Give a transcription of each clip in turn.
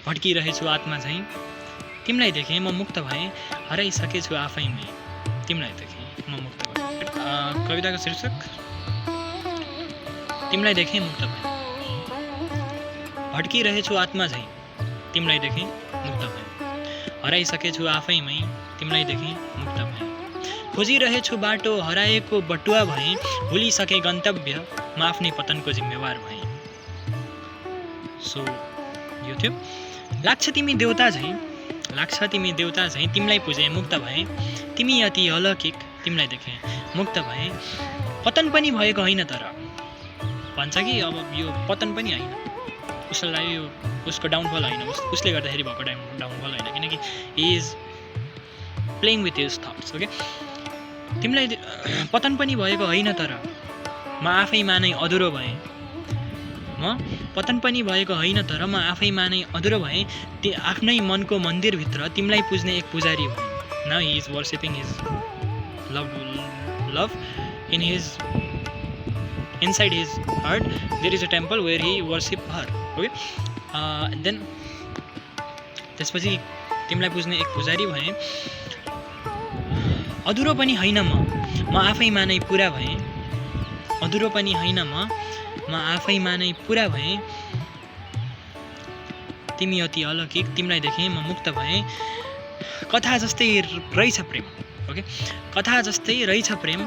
भड्किरहेछु आत्मा झैँ तिमीलाई देखेँ म मुक्त भएँ हराइसकेछु आफैमै तिमीलाई देखेँ म मुक्त भएँ। कविताको शीर्षक तिमीलाई देखेँ मुक्त भएँ। भड्किरहेछु आत्मा झैँ तिमीलाई देखेँ मुक्त भएँ हराइसकेछु आफैमै तिमीलाई देखेँ मुक्त भएँ। खोजिरहेछु बाटो हराएको बटुवा भएँ भुलिसके गन्तव्य म आफ्नै पतनको जिम्मेवार भएँ। सो यो थियो। लाग्छ तिमी देउता झैँ तिमीलाई पुजे मुक्त भएँ तिमी अति अलौकिक तिमीलाई देखेँ मुक्त भएँ। पतन पनि भएको होइन तर भन्छ कि अब यो पतन पनि होइन उसलाई यो उसको डाउनफल होइन उसले गर्दाखेरि भएको डाउनफल होइन किनकि he is playing with his thoughts. Okay तिमीलाई पतन पनि भएको होइन तर म आफैमा नै अधुरो भएँ म पतन पनि भएको होइन तर म आफैमा नै अधुरो भएँ। आफ्नै मनको मन्दिरभित्र तिमीलाई पुज्ने एक पुजारी भएँ। Now he is worshipping his love in his inside his heart there is a temple where he worship her. Okay then त्यसपछि तिमीलाई पुज्ने एक पुजारी भएँ। अधुरो पनि होइन म आफैमा नै पुरा भएँ अधुरो पनि होइन म आफैमा नै पुरा भएँ। तिमी अति अलौकिक तिमीलाई देखेँ म मुक्त भएँ। कथा जस्तै रहेछ प्रेम। ओके कथा जस्तै रहेछ प्रेम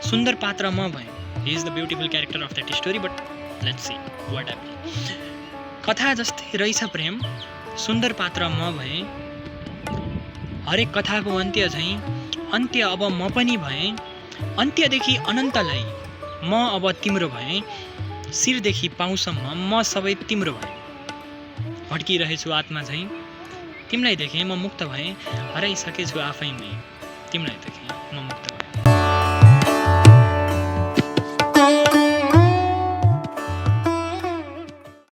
सुन्दर पात्र म भएँ। He is the beautiful character of that story, but let's see what happens. कथा जस्तै रहेछ प्रेम सुन्दर पात्र म भएँ। हरेक कथाको अन्त्य झैँ अन्त्य अब म पनि भएँ। अन्त्यदेखि अनन्तलाई म अब तिम्रो भएँ। शिरदेखि पाउसम्म म सबै तिम्रो भएँ। भड्किरहेछु आत्मा झैँ तिमीलाई देखेँ म मुक्त भएँ हराइसकेछु आफैमै तिमीलाई देखेँ म मुक्त